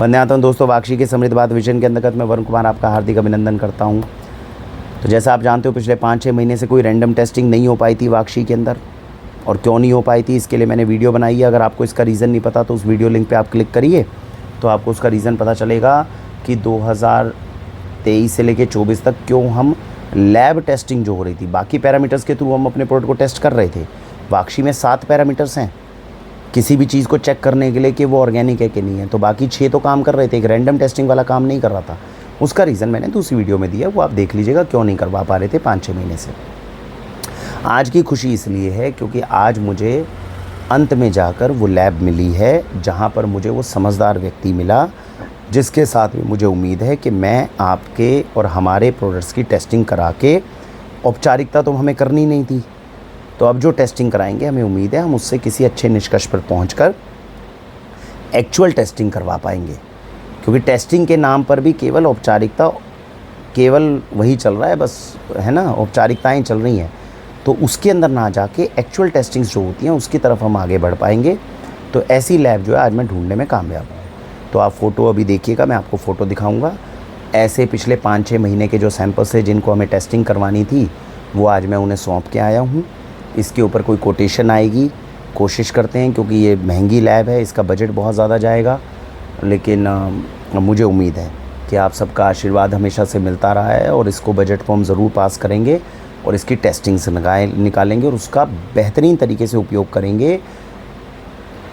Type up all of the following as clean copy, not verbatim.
वंदे आता हूँ दोस्तों। वाक्षी के समृद्ध बात विजन के अंतर्गत मैं वरुण कुमार आपका हार्दिक अभिनंदन करता हूँ। तो जैसा आप जानते हो पिछले 5-6 महीने से कोई रैंडम टेस्टिंग नहीं हो पाई थी वाक्षी के अंदर, और क्यों नहीं हो पाई थी इसके लिए मैंने वीडियो बनाई है। अगर आपको इसका रीज़न नहीं पता तो उस वीडियो लिंक पे आप क्लिक करिए तो आपको उसका रीज़न पता चलेगा कि 2023 से लेकर 24 तक क्यों हम लैब टेस्टिंग जो हो रही थी, बाकी पैरामीटर्स के थ्रू हम अपने प्रोडक्ट को टेस्ट कर रहे थे। वाक्षी में 7 पैरामीटर्स हैं किसी भी चीज़ को चेक करने के लिए कि वो ऑर्गेनिक है कि नहीं है, तो बाकी 6 तो काम कर रहे थे, एक रैंडम टेस्टिंग वाला काम नहीं कर रहा था। उसका रीज़न मैंने दूसरी वीडियो में दिया, वो आप देख लीजिएगा क्यों नहीं करवा पा रहे थे 5-6 महीने से। आज की खुशी इसलिए है क्योंकि आज मुझे अंत में जाकर वो लैब मिली है जहाँ पर मुझे वो समझदार व्यक्ति मिला जिसके साथ में मुझे उम्मीद है कि मैं आपके और हमारे प्रोडक्ट्स की टेस्टिंग करा के, औपचारिकता तो हमें करनी नहीं थी, तो अब जो टेस्टिंग कराएंगे हमें उम्मीद है हम उससे किसी अच्छे निष्कर्ष पर पहुंचकर एक्चुअल टेस्टिंग करवा पाएंगे। क्योंकि टेस्टिंग के नाम पर भी केवल औपचारिकता, केवल वही चल रहा है बस, है ना, औपचारिकताएं चल रही हैं। तो उसके अंदर ना जाके एक्चुअल टेस्टिंग्स जो होती हैं उसकी तरफ हम आगे बढ़ पाएंगे। तो ऐसी लैब जो है आज मैं ढूंढने में कामयाब हूँ। तो आप फ़ोटो अभी देखिएगा, मैं आपको फ़ोटो दिखाऊँगा। ऐसे पिछले 5-6 महीने के जो सैंपल्स है जिनको हमें टेस्टिंग करवानी थी वो आज मैं उन्हें सौंप के आया हूँ। इसके ऊपर कोई कोटेशन आएगी, कोशिश करते हैं, क्योंकि ये महंगी लैब है, इसका बजट बहुत ज़्यादा जाएगा, लेकिन मुझे उम्मीद है कि आप सबका आशीर्वाद हमेशा से मिलता रहा है और इसको बजट को हम ज़रूर पास करेंगे और इसकी टेस्टिंग से निकालेंगे और उसका बेहतरीन तरीके से उपयोग करेंगे।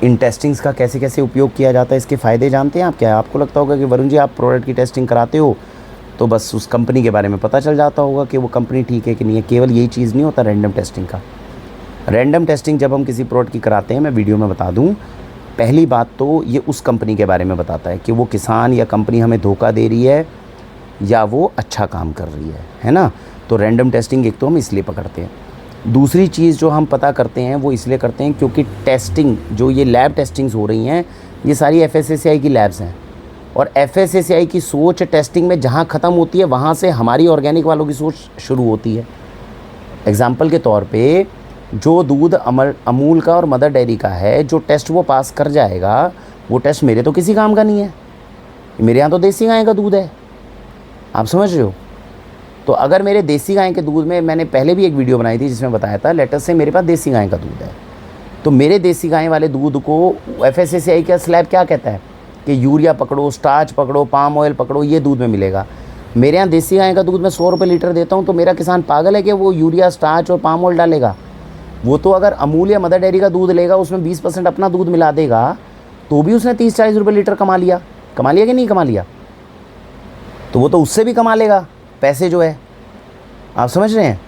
इन टेस्टिंग्स का कैसे कैसे उपयोग किया जाता है, इसके फ़ायदे जानते हैं आप क्या? आपको लगता होगा कि वरुण जी आप प्रोडक्ट की टेस्टिंग कराते हो तो बस उस कंपनी के बारे में पता चल जाता होगा कि वो कंपनी ठीक है कि नहीं है। केवल यही चीज़ नहीं होता रैंडम टेस्टिंग का। रैंडम टेस्टिंग जब हम किसी प्रोडक्ट की कराते हैं, मैं वीडियो में बता दूं, पहली बात तो ये उस कंपनी के बारे में बताता है कि वो किसान या कंपनी हमें धोखा दे रही है या वो अच्छा काम कर रही है ना। तो रैंडम टेस्टिंग एक तो हम इसलिए पकड़ते हैं। दूसरी चीज़ जो हम पता करते हैं वो इसलिए करते हैं क्योंकि टेस्टिंग जो ये लैब टेस्टिंग्स हो रही हैं ये सारी FSSAI की लैब्स हैं, और FSSAI की सोच टेस्टिंग में जहाँ ख़त्म होती है वहाँ से हमारी ऑर्गेनिक वालों की सोच शुरू होती है। एग्ज़ाम्पल के तौर पे जो दूध अमूल का और मदर डेयरी का है, जो टेस्ट वो पास कर जाएगा वो टेस्ट मेरे तो किसी काम का नहीं है। मेरे यहाँ तो देसी गाय का दूध है, आप समझ रहे हो। तो अगर मेरे देसी गाय के दूध में, मैंने पहले भी एक वीडियो बनाई थी जिसमें बताया था, लेटर से मेरे पास देसी गाय का दूध है, तो मेरे देसी गाय वाले दूध को FSSAI का स्लैब क्या कहता है कि यूरिया पकड़ो, स्टार्च पकड़ो, पाम ऑयल पकड़ो, ये दूध में मिलेगा। मेरे यहाँ देसी गाय का दूध मैं 100 रुपये लीटर देता हूँ, तो मेरा किसान पागल है कि वो यूरिया, स्टार्च और पाम ऑयल डालेगा? वो तो अगर अमूल या मदर डेयरी का दूध लेगा, उसमें 20% अपना दूध मिला देगा, तो भी उसने 30-40 रुपये लीटर कमा लिया कि नहीं कमा लिया? तो वो तो उससे भी कमा लेगा पैसे जो है, आप समझ रहे हैं।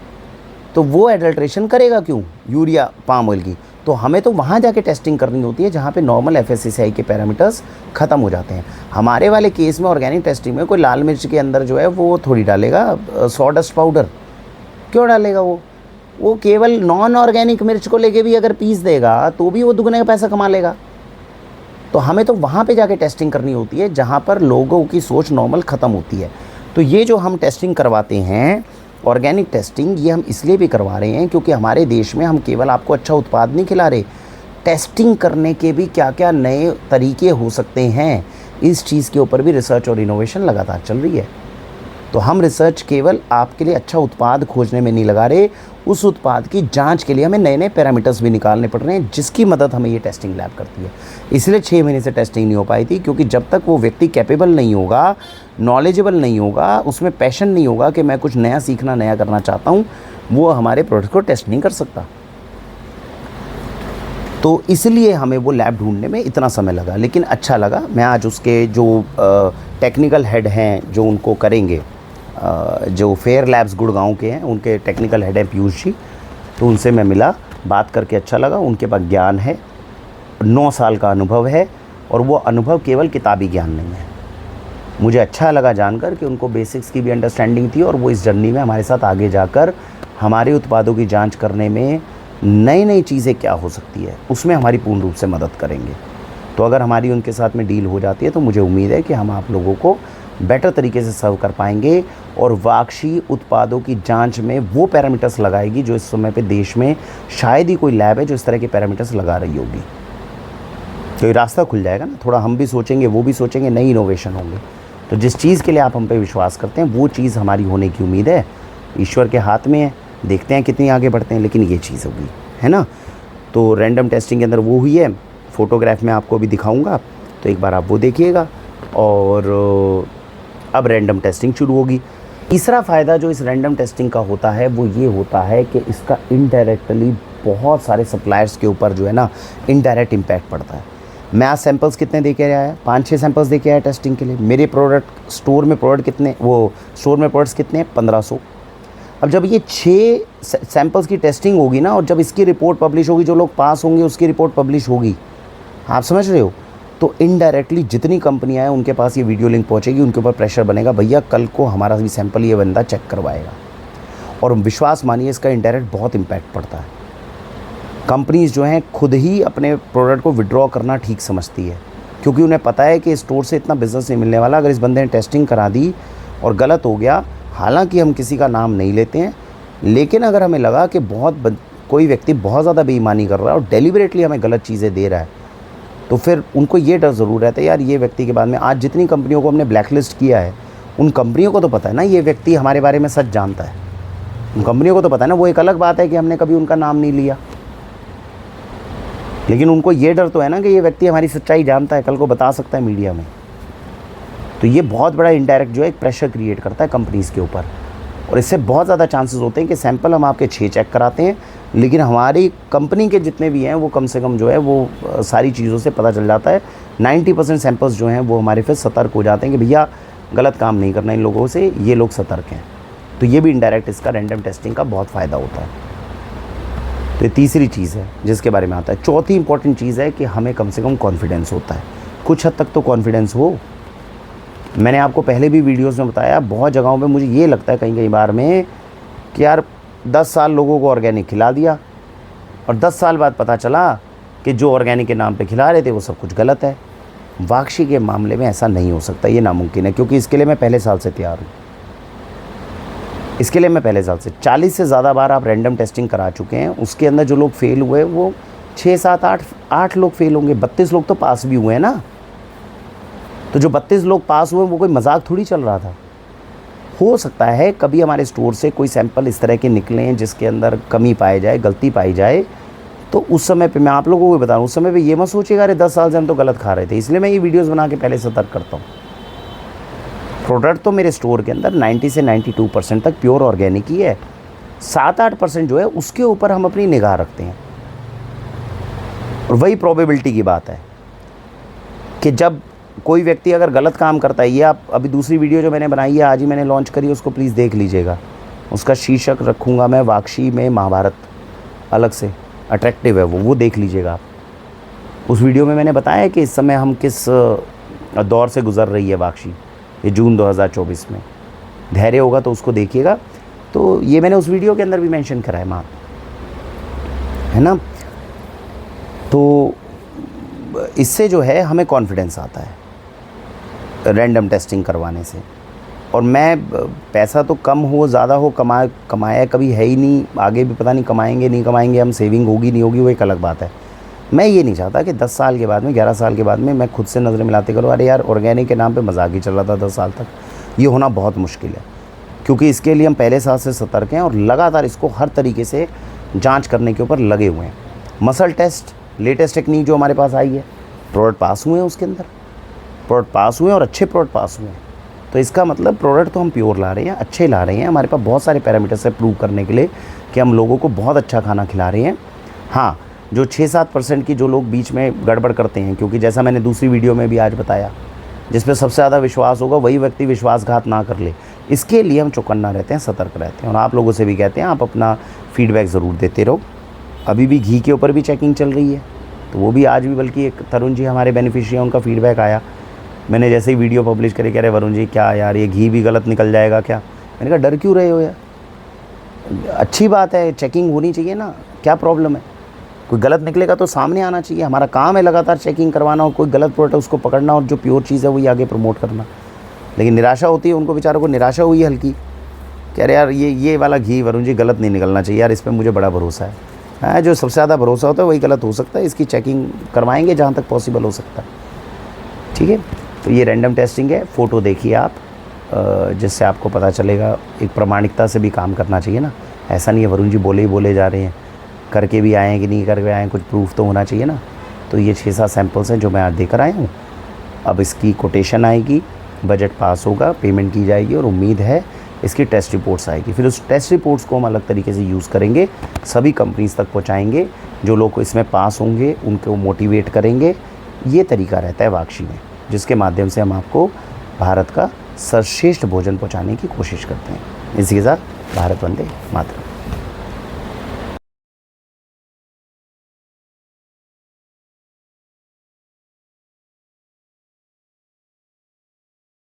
तो वो एडल्ट्रेशन करेगा क्यों यूरिया, पाम ऑयल की? तो हमें तो वहाँ जाके टेस्टिंग करनी होती है जहाँ पे नॉर्मल FSSAI के पैरामीटर्स ख़त्म हो जाते हैं। हमारे वाले केस में ऑर्गेनिक टेस्टिंग में कोई लाल मिर्च के अंदर जो है वो थोड़ी डालेगा सॉडस्ट पाउडर, क्यों डालेगा? वो केवल नॉन ऑर्गेनिक मिर्च को लेके भी अगर पीस देगा तो भी वो दुगने का पैसा कमा लेगा। तो हमें तो वहाँ पे जाके टेस्टिंग करनी होती है जहाँ पर लोगों की सोच नॉर्मल ख़त्म होती है। तो ये जो हम टेस्टिंग करवाते हैं ऑर्गेनिक टेस्टिंग, ये हम इसलिए भी करवा रहे हैं क्योंकि हमारे देश में हम केवल आपको अच्छा उत्पाद नहीं खिला रहे, टेस्टिंग करने के भी क्या क्या नए तरीके हो सकते हैं, इस चीज़ के ऊपर भी रिसर्च और इनोवेशन लगातार चल रही है। तो हम रिसर्च केवल आपके लिए अच्छा उत्पाद खोजने में नहीं लगा रहे, उस उत्पाद की जांच के लिए हमें नए नए पैरामीटर्स भी निकालने पड़ रहे हैं जिसकी मदद हमें ये टेस्टिंग लैब करती है। इसलिए 6 महीने से टेस्टिंग नहीं हो पाई थी, क्योंकि जब तक वो व्यक्ति कैपेबल नहीं होगा, नॉलेजेबल नहीं होगा, उसमें पैशन नहीं होगा कि मैं कुछ नया सीखना, नया करना चाहता हूँ, वो हमारे प्रोडक्ट को टेस्ट नहीं कर सकता। तो इसलिए हमें वो लैब ढूंढने में इतना समय लगा, लेकिन अच्छा लगा। मैं आज उसके जो टेक्निकल हेड हैं जो उनको करेंगे, जो फेयर लैब्स गुड़गांव के हैं, उनके टेक्निकल हेड हैं पीयूष जी, तो उनसे मैं मिला, बात करके अच्छा लगा। उनके पास ज्ञान है, 9 साल का अनुभव है, और वो अनुभव केवल किताबी ज्ञान नहीं है। मुझे अच्छा लगा जानकर कि उनको बेसिक्स की भी अंडरस्टैंडिंग थी और वो इस जर्नी में हमारे साथ आगे जाकर हमारे उत्पादों की जांच करने में नई नई चीज़ें क्या हो सकती है उसमें हमारी पूर्ण रूप से मदद करेंगे। तो अगर हमारी उनके साथ में डील हो जाती है तो मुझे उम्मीद है कि हम आप लोगों को बेटर तरीके से सर्व कर पाएंगे, और वाक्षी उत्पादों की जांच में वो पैरामीटर्स लगाएगी जो इस समय पे देश में शायद ही कोई लैब है जो इस तरह के पैरामीटर्स लगा रही होगी। तो ये रास्ता खुल जाएगा ना, थोड़ा हम भी सोचेंगे, वो भी सोचेंगे, नई इनोवेशन होंगे। तो जिस चीज़ के लिए आप हम पे विश्वास करते हैं वो चीज़ हमारी होने की उम्मीद है, ईश्वर के हाथ में है, देखते हैं कितनी आगे बढ़ते हैं, लेकिन ये चीज़ होगी, है ना। तो रैंडम टेस्टिंग के अंदर वो हुई है, फ़ोटोग्राफ में आपको अभी दिखाऊंगा, तो एक बार आप वो देखिएगा। और अब रैंडम टेस्टिंग शुरू होगी। तीसरा फ़ायदा जो इस रैंडम टेस्टिंग का होता है वो ये होता है कि इसका इनडायरेक्टली बहुत सारे सप्लायर्स के ऊपर जो है ना इनडायरेक्ट इम्पैक्ट पड़ता है। मैं आज सैंपल्स कितने दे के आया, 5-6 सैंपल्स दे के आया टेस्टिंग के लिए। मेरे प्रोडक्ट स्टोर में प्रोडक्ट कितने, वो स्टोर में प्रोडक्ट्स कितने हैं, 1500। अब जब ये 6 सैंपल्स की टेस्टिंग होगी ना, और जब इसकी रिपोर्ट पब्लिश होगी, जो लोग पास होंगे उसकी रिपोर्ट पब्लिश होगी, आप समझ रहे हो, तो इनडायरेक्टली जितनी कंपनियां हैं उनके पास ये वीडियो लिंक पहुंचेगी, उनके ऊपर प्रेशर बनेगा, भैया कल को हमारा भी सैंपल ये बंदा चेक करवाएगा। और विश्वास मानिए इसका इनडायरेक्ट बहुत इम्पैक्ट पड़ता है। कंपनीज़ जो हैं खुद ही अपने प्रोडक्ट को विड्रॉ करना ठीक समझती है, क्योंकि उन्हें पता है कि स्टोर से इतना बिज़नेस नहीं मिलने वाला। अगर इस बंदे ने टेस्टिंग करा दी और गलत हो गया, हालांकि हम किसी का नाम नहीं लेते हैं, लेकिन अगर हमें लगा कि कोई व्यक्ति बहुत ज़्यादा बेईमानी कर रहा है और डेलिबरेटली हमें गलत चीज़ें दे रहा है, तो फिर उनको ये डर ज़रूर रहता है, यार ये व्यक्ति के बाद में आज जितनी कंपनियों को हमने ब्लैकलिस्ट किया है, उन कंपनियों को तो पता है ना ये व्यक्ति हमारे बारे में सच जानता है, उन कंपनियों को तो पता है ना। वो एक अलग बात है कि हमने कभी उनका नाम नहीं लिया, लेकिन उनको ये डर तो है ना कि ये व्यक्ति हमारी सच्चाई जानता है, कल को बता सकता है मीडिया में। तो ये बहुत बड़ा इनडायरेक्ट जो है एक प्रेशर क्रिएट करता है कंपनीज़ के ऊपर, और इससे बहुत ज़्यादा चांसेस होते हैं कि सैंपल हम आपके 6 चेक कराते हैं, लेकिन हमारी कंपनी के जितने भी हैं वो कम से कम जो है वो सारी चीज़ों से पता चल जाता है। 90% सैंपल्स जो हैं वो हमारे फिर सतर्क हो जाते हैं कि भैया गलत काम नहीं करना इन लोगों से, ये लोग सतर्क हैं। तो ये भी इनडायरेक्ट इसका रैंडम टेस्टिंग का बहुत फ़ायदा होता है। तो ये तीसरी चीज़ है जिसके बारे में आता है। चौथी इंपॉर्टेंट चीज़ है कि हमें कम से कम कॉन्फिडेंस होता है, कुछ हद तक तो कॉन्फिडेंस हो। मैंने आपको पहले भी वीडियोस में बताया, बहुत जगहों पे मुझे ये लगता है कई बार में कि यार 10 साल लोगों को ऑर्गेनिक खिला दिया और 10 साल बाद पता चला कि जो ऑर्गेनिक के नाम पे खिला रहे थे वो सब कुछ गलत है। वाक्षी के मामले में ऐसा नहीं हो सकता, ये नामुमकिन है, क्योंकि इसके लिए मैं पहले साल से तैयार हूँ। इसके लिए मैं पहले साल से 40 से ज़्यादा बार आप रैंडम टेस्टिंग करा चुके हैं। उसके अंदर जो लोग फेल हुए वो 6, 7, 8 लोग फेल होंगे, 32 लोग तो पास भी हुए हैं ना। तो जो 32 लोग पास हुए वो कोई मजाक थोड़ी चल रहा था। हो सकता है कभी हमारे स्टोर से कोई सैंपल इस तरह के निकलें जिसके अंदर कमी पाई जाए, गलती पाई जाए, तो उस समय पे मैं आप लोगों को बता रहा हूँ, उस समय पे ये मत सोचिएगा अरे 10 साल से हम तो गलत खा रहे थे। इसलिए मैं ये वीडियोस बना के पहले सतर्क करता हूँ। प्रोडक्ट तो मेरे स्टोर के अंदर 90 से 92% तक प्योर ऑर्गेनिक ही है। 7-8% जो है उसके ऊपर हम अपनी निगाह रखते हैं, और वही प्रोबेबिलिटी की बात है कि जब कोई व्यक्ति अगर गलत काम करता है, ये आप अभी दूसरी वीडियो जो मैंने बनाई है आज ही मैंने लॉन्च करी है, उसको प्लीज़ देख लीजिएगा। उसका शीर्षक रखूँगा मैं वाक्षी में महाभारत, अलग से अट्रैक्टिव है वो देख लीजिएगा आप। उस वीडियो में मैंने बताया कि इस समय हम किस दौर से गुज़र रही है वाक्षी, ये जून 2024 में। धैर्य होगा तो उसको देखिएगा। तो ये मैंने उस वीडियो के अंदर भी मेंशन करा है माँ, है ना। तो इससे जो है हमें कॉन्फिडेंस आता है रैंडम टेस्टिंग करवाने से। और मैं पैसा तो कम हो ज़्यादा हो कमाया कभी है ही नहीं, आगे भी पता नहीं कमाएंगे नहीं कमाएंगे हम, सेविंग होगी नहीं होगी वो एक अलग बात है। मैं ये नहीं चाहता कि 10 साल के बाद में 11 साल के बाद में मैं खुद से नज़रें मिलाते करूँ अरे यार ऑर्गेनिक के नाम पे मजाक ही चल रहा था 10 साल तक। ये होना बहुत मुश्किल है, क्योंकि इसके लिए हम पहले साल से सतर्क हैं और लगातार इसको हर तरीके से जाँच करने के ऊपर लगे हुए हैं। मसल टेस्ट लेटेस्ट टेक्निक जो हमारे पास आई है, प्रोडक्ट पास हुए हैं उसके अंदर, प्रोडक्ट पास हुए हैं और अच्छे प्रोडक्ट पास हुए हैं। तो इसका मतलब प्रोडक्ट तो हम प्योर ला रहे हैं, अच्छे ला रहे हैं। हमारे पास बहुत सारे पैरामीटर्स है प्रूव करने के लिए कि हम लोगों को बहुत अच्छा खाना खिला रहे हैं। हाँ, जो 6-7% की जो लोग बीच में गड़बड़ करते हैं, क्योंकि जैसा मैंने दूसरी वीडियो में भी आज बताया, जिस पे सबसे ज़्यादा विश्वास होगा वही व्यक्ति विश्वासघात ना कर ले, इसके लिए हम चौकन्ना रहते हैं, सतर्क रहते हैं। और आप लोगों से भी कहते हैं आप अपना फीडबैक ज़रूर देते रहो। अभी भी घी के ऊपर भी चेकिंग चल रही है, तो वो भी आज भी, बल्कि एक तरुण जी हमारे बेनिफिशियरी हैं, उनका फीडबैक आया। मैंने जैसे ही वीडियो पब्लिश करी, कह रहे वरुण जी क्या यार ये घी भी गलत निकल जाएगा क्या। मैंने कहा डर क्यों रहे हो यार, अच्छी बात है, चेकिंग होनी चाहिए ना, क्या प्रॉब्लम है। कोई गलत निकलेगा तो सामने आना चाहिए, हमारा काम है लगातार चेकिंग करवाना और कोई गलत प्रोडक्ट उसको पकड़ना और जो प्योर चीज़ है वही आगे प्रमोट करना। लेकिन निराशा होती है उनको, बेचारों को निराशा हुई हल्की, कह रहे यार ये वाला घी वरुण जी गलत नहीं निकलना चाहिए यार, इस पर मुझे बड़ा भरोसा है। हाँ, जो सबसे ज़्यादा भरोसा होता है वही गलत हो सकता है। इसकी चेकिंग करवाएंगे जहाँ तक पॉसिबल हो सकता है। ठीक है, तो ये रैंडम टेस्टिंग है। फ़ोटो देखिए आप, जिससे आपको पता चलेगा। एक प्रामाणिकता से भी काम करना चाहिए ना, ऐसा नहीं है वरुण जी बोले ही बोले जा रहे हैं, करके भी आए हैं कि नहीं करके आए हैं, कुछ प्रूफ तो होना चाहिए ना। तो ये 6-7 सैंपल्स हैं जो मैं आज देकर आया हूँ। अब इसकी कोटेशन आएगी, बजट पास होगा, पेमेंट की जाएगी और उम्मीद है इसकी टेस्ट रिपोर्ट्स आएगी। फिर उस टेस्ट रिपोर्ट्स को हम अलग तरीके से यूज़ करेंगे, सभी कंपनीज़ तक पहुँचाएँगे। जो लोग इसमें पास होंगे उनको मोटिवेट करेंगे। ये तरीका रहता है वाक्षी में, जिसके माध्यम से हम आपको भारत का सर्वश्रेष्ठ भोजन पहुँचाने की कोशिश करते हैं। इसी के साथ भारत वंदे मातरम।